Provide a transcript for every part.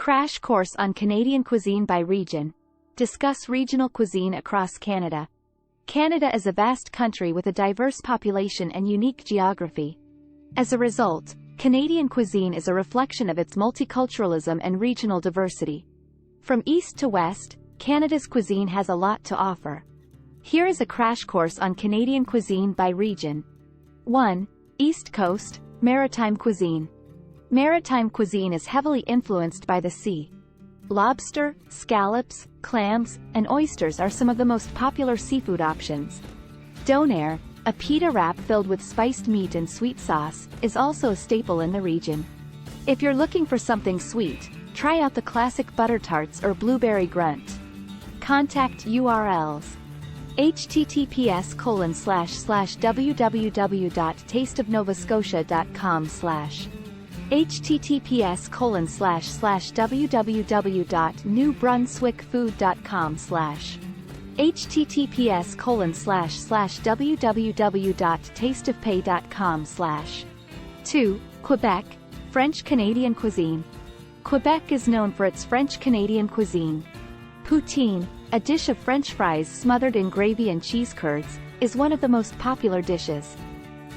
Crash course on Canadian cuisine by region. Discuss regional cuisine across Canada. Canada is a vast country with a diverse population and unique geography. As a result, Canadian cuisine is a reflection of its multiculturalism and regional diversity. From east to west, Canada's cuisine has a lot to offer. Here is a crash course on Canadian cuisine by region. 1. East Coast, Maritime cuisine. Maritime cuisine is heavily influenced by the sea. Lobster, scallops, clams, and oysters are some of the most popular seafood options. Donair, a pita wrap filled with spiced meat and sweet sauce, is also a staple in the region. If you're looking for something sweet, try out the classic butter tarts or blueberry grunt. Contact URLs: https://www.tasteofnovascotia.com/ https://www.newbrunswickfood.com/ https://www.tasteofpay.com/ 2. Quebec, French Canadian cuisine. Quebec is known for its French Canadian cuisine. Poutine, a dish of French fries smothered in gravy and cheese curds, is one of the most popular dishes.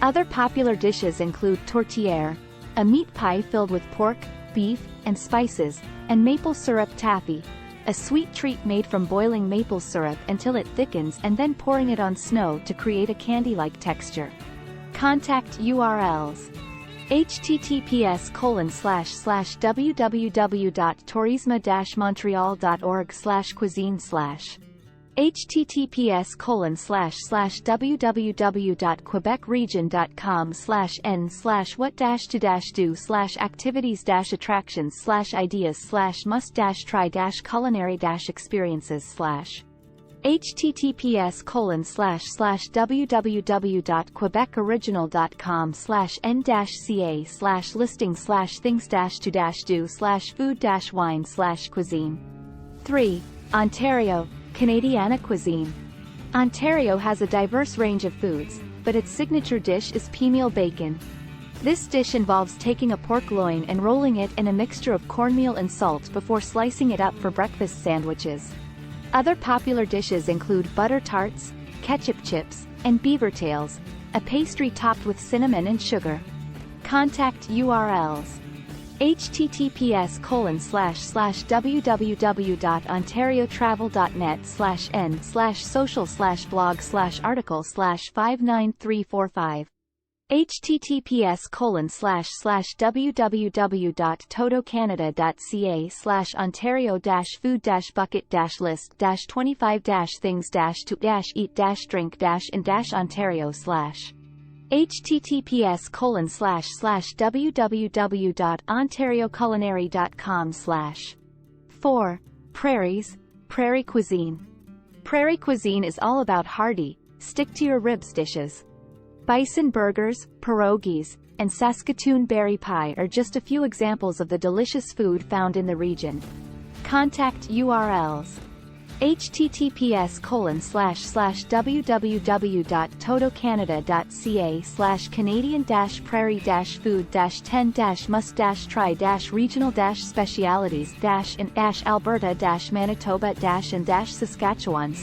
Other popular dishes include tourtière, a meat pie filled with pork, beef, and spices, and maple syrup taffy, a sweet treat made from boiling maple syrup until it thickens and then pouring it on snow to create a candy-like texture. Contact URLs: https://www.tourisme-montreal.org/cuisine/ https://www.quebecregion.com/n/what-to-do/activities-attractions/ideas/must-try-culinary-experiences/ https://www.quebecoriginal.com/n-ca/listings/things-to-do/food-wine/cuisine. 3. Ontario, Canadiana cuisine. Ontario has a diverse range of foods, but its signature dish is peameal bacon. This dish involves taking a pork loin and rolling it in a mixture of cornmeal and salt before slicing it up for breakfast sandwiches. Other popular dishes include butter tarts, ketchup chips, and beaver tails, a pastry topped with cinnamon and sugar. Contact URLs: https://www.ontariotravel.net/n/social/blog/article/59345 https://www.totocanada.ca/ontario-food-bucket-list-25-things-to-eat-drink-and-ontario/ https://www.ontarioculinary.com/ 4. Prairies, Prairie cuisine. Prairie cuisine is all about hearty, stick-to-your-ribs dishes. Bison burgers, pierogies, and Saskatoon berry pie are just a few examples of the delicious food found in the region. Contact URLs: https://www.canadian-prairie-food-10-must-try-regional-specialities-in-Alberta-Manitoba-and-Saskatchewan/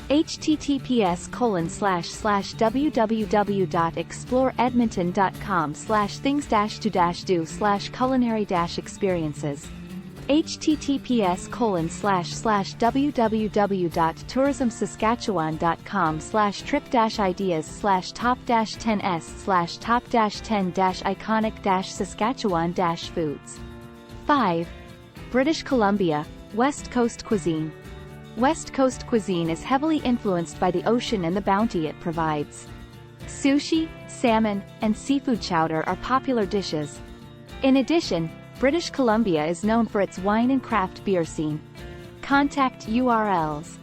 https://www.exploreedmonton.com/things-to-do/culinary-experiences https://www.tourismsaskatchewan.com/trip-ideas/top-10s/iconic-Saskatchewan-foods. 5. British Columbia, West Coast cuisine. West Coast cuisine is heavily influenced by the ocean and the bounty it provides. Sushi, salmon, and seafood chowder are popular dishes. In addition, British Columbia is known for its wine and craft beer scene. Contact URLs: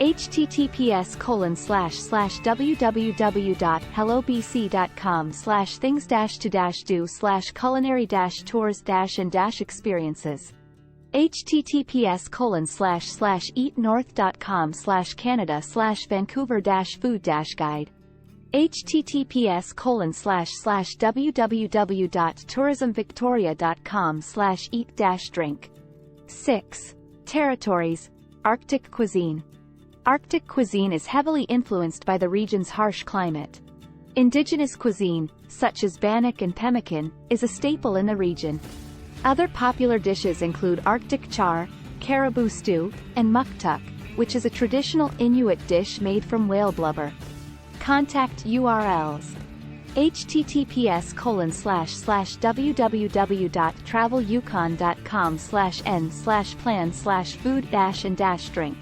https://www.hellobc.com/things-to-do/culinary-tours-and-experiences https://eatnorth.com/Canada/Vancouver-food-guide https://www.tourismvictoria.com/eat-drink. 6. Territories. Arctic cuisine. Arctic cuisine is heavily influenced by the region's harsh climate. Indigenous cuisine, such as bannock and pemmican, is a staple in the region. Other popular dishes include Arctic char, caribou stew, and muktuk, which is a traditional Inuit dish made from whale blubber. Contact URLs. https://travelyukon.com/n/plan/food-and-drink.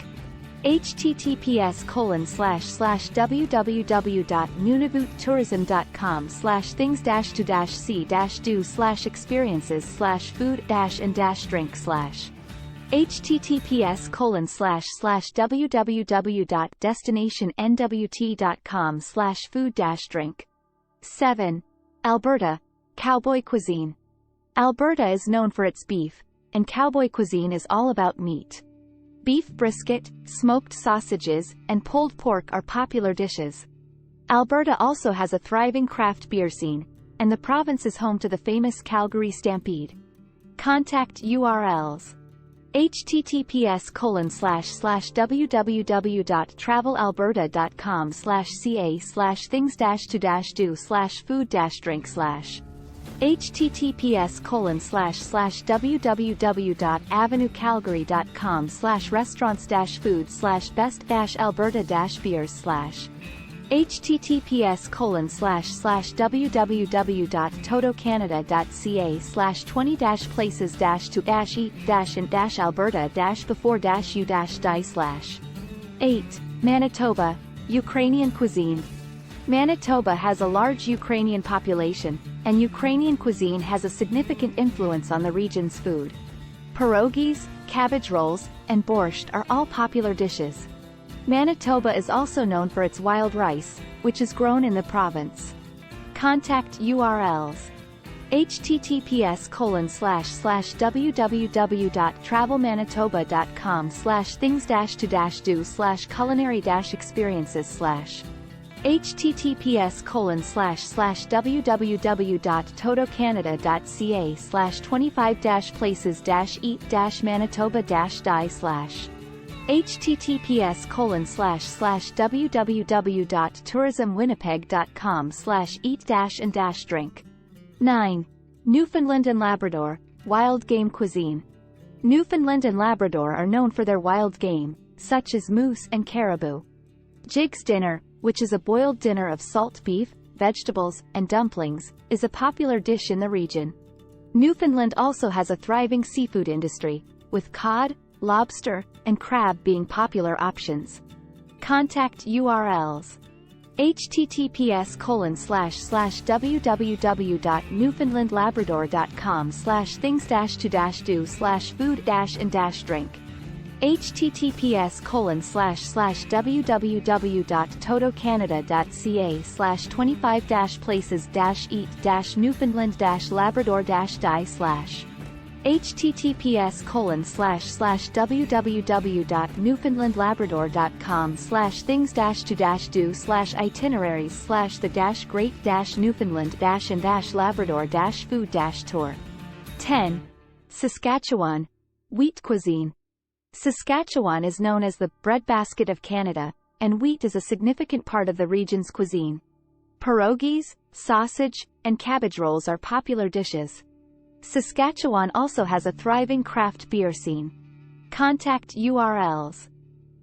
https://www.nunavut-tourism.com/things-to-see-do/experiences/food-and-drink/ https://www.destinationnwt.com/food-drink. 7. Alberta. Cowboy cuisine. Alberta is known for its beef, and cowboy cuisine is all about meat. Beef brisket, smoked sausages, and pulled pork are popular dishes. Alberta also has a thriving craft beer scene, and the province is home to the famous Calgary Stampede. Contact URLs. https://www.travelalberta.com/ca/things-to-do/food-drink/ https://www.avenuecalgary.com/restaurants-food/best-alberta-beers/ https://www.totocanada.ca/20-places-to-eat-and-alberta-before-u-die/. 8. Manitoba. Ukrainian cuisine. Manitoba has a large Ukrainian population, and Ukrainian cuisine has a significant influence on the region's food. Pierogies, cabbage rolls, and borscht are all popular dishes. Manitoba is also known for its wild rice, which is grown in the province. Contact URLs. https://www.travelmanitoba.com/things-to-do/culinary-experiences/ https://www.totocanada.ca/25-places-eat-manitoba-die/ https://www.tourismwinnipeg.com/eat-and-drink. 9. Newfoundland and Labrador. Wild game cuisine. Newfoundland and Labrador are known for their wild game, such as moose and caribou. Jig's dinner, which is a boiled dinner of salt beef, vegetables, and dumplings, is a popular dish in the region. Newfoundland also has a thriving seafood industry, with cod, lobster, and crab being popular options. Contact URLs. https://www.newfoundlandlabrador.com/things-to-do/food-and-drink. https://www.totocanada.ca/25-places-eat-Newfoundland-Labrador-die/ https://www.newfoundlandlabrador.com/things-to-do/itineraries/the-great-Newfoundland-Labrador-food-tour. 10. Saskatchewan. Wheat cuisine. Saskatchewan is known as the breadbasket of Canada, and wheat is a significant part of the region's cuisine. Pierogies, sausage, and cabbage rolls are popular dishes. Saskatchewan also has a thriving craft beer scene. Contact URLs.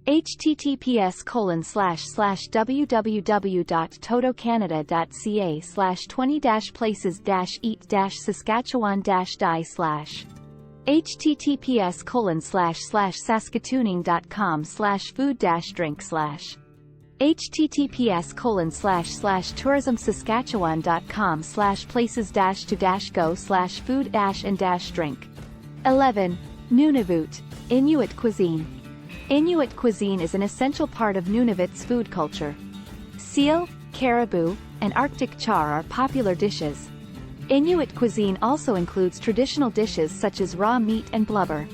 https://www.totocanada.ca/20-places-eat-Saskatchewan-die/ https://saskatooning.com/food-drink/ https://tourismsaskatchewan.com/places-to-go/food-and-drink. 11. Nunavut. Inuit cuisine. Inuit cuisine is an essential part of Nunavut's food culture. Seal, caribou, and Arctic char are popular dishes. Inuit cuisine also includes traditional dishes such as raw meat and blubber.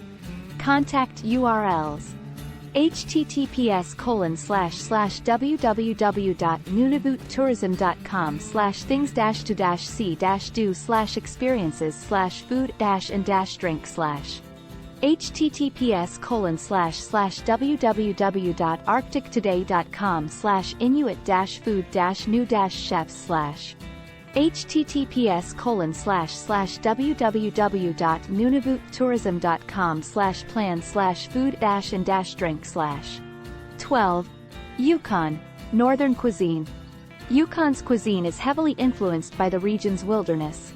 Contact URLs. https://www.nunavut-tourism.com/things-to-see-do/experiences/food-and-drink/ https://www.arctictoday.com/inuit-food-new-chefs/ https://www.nunavut-tourism.com/plan/food-and-drink/ 12. Yukon, Northern Cuisine. Yukon's cuisine is heavily influenced by the region's wilderness.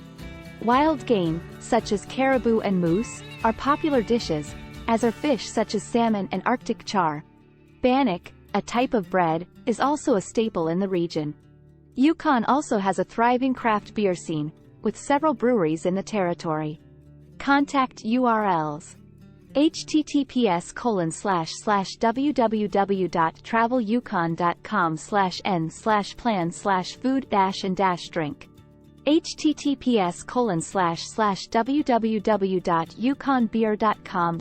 Wild game, such as caribou and moose, are popular dishes, as are fish such as salmon and Arctic char. Bannock, a type of bread, is also a staple in the region. Yukon also has a thriving craft beer scene, with several breweries in the territory. Contact URLs: https://www.travelyukon.com/n/plan/food-and-drink https://www.yukonbeer.com/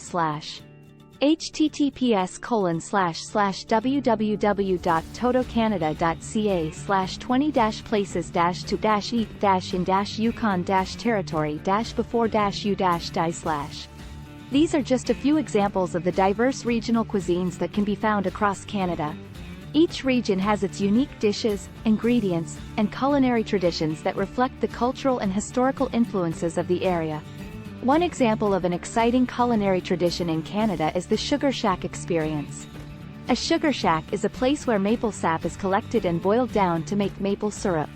https://www.totocanada.ca/20-places-to-eat-yukon-territory-before-u-die/. These are just a few examples of the diverse regional cuisines that can be found across Canada. Each region has its unique dishes, ingredients, and culinary traditions that reflect the cultural and historical influences of the area. One example of an exciting culinary tradition in Canada is the Sugar Shack experience. A sugar shack is a place where maple sap is collected and boiled down to make maple syrup.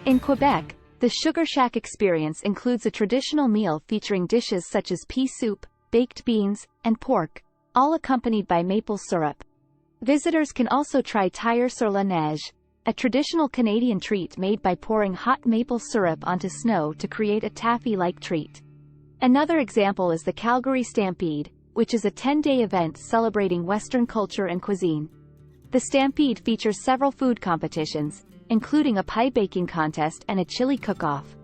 In Quebec, the Sugar Shack experience includes a traditional meal featuring dishes such as pea soup, baked beans, and pork, all accompanied by maple syrup. Visitors can also try tire sur la neige, a traditional Canadian treat made by pouring hot maple syrup onto snow to create a taffy-like treat. Another example is the Calgary Stampede, which is a 10-day event celebrating Western culture and cuisine. The Stampede features several food competitions, including a pie baking contest and a chili cook-off.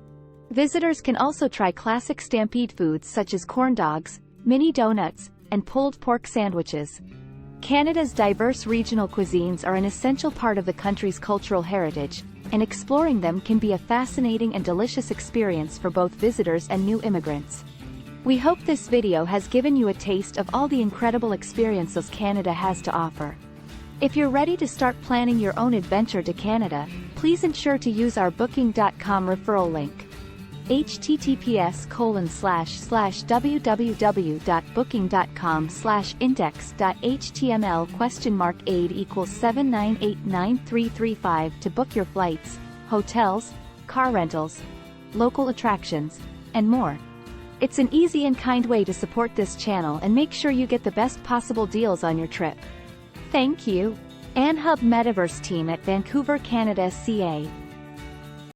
Visitors can also try classic Stampede foods such as corn dogs, mini donuts, and pulled pork sandwiches. Canada's diverse regional cuisines are an essential part of the country's cultural heritage, and exploring them can be a fascinating and delicious experience for both visitors and new immigrants. We hope this video has given you a taste of all the incredible experiences Canada has to offer. If you're ready to start planning your own adventure to Canada, please ensure to use our booking.com referral link. https://www.booking.com/index.html?aid=7989335 to book your flights, hotels, car rentals, local attractions, and more. It's an easy and kind way to support this channel and make sure you get the best possible deals on your trip. Thank you. AnHub Metaverse team at Vancouver, Canada, CA.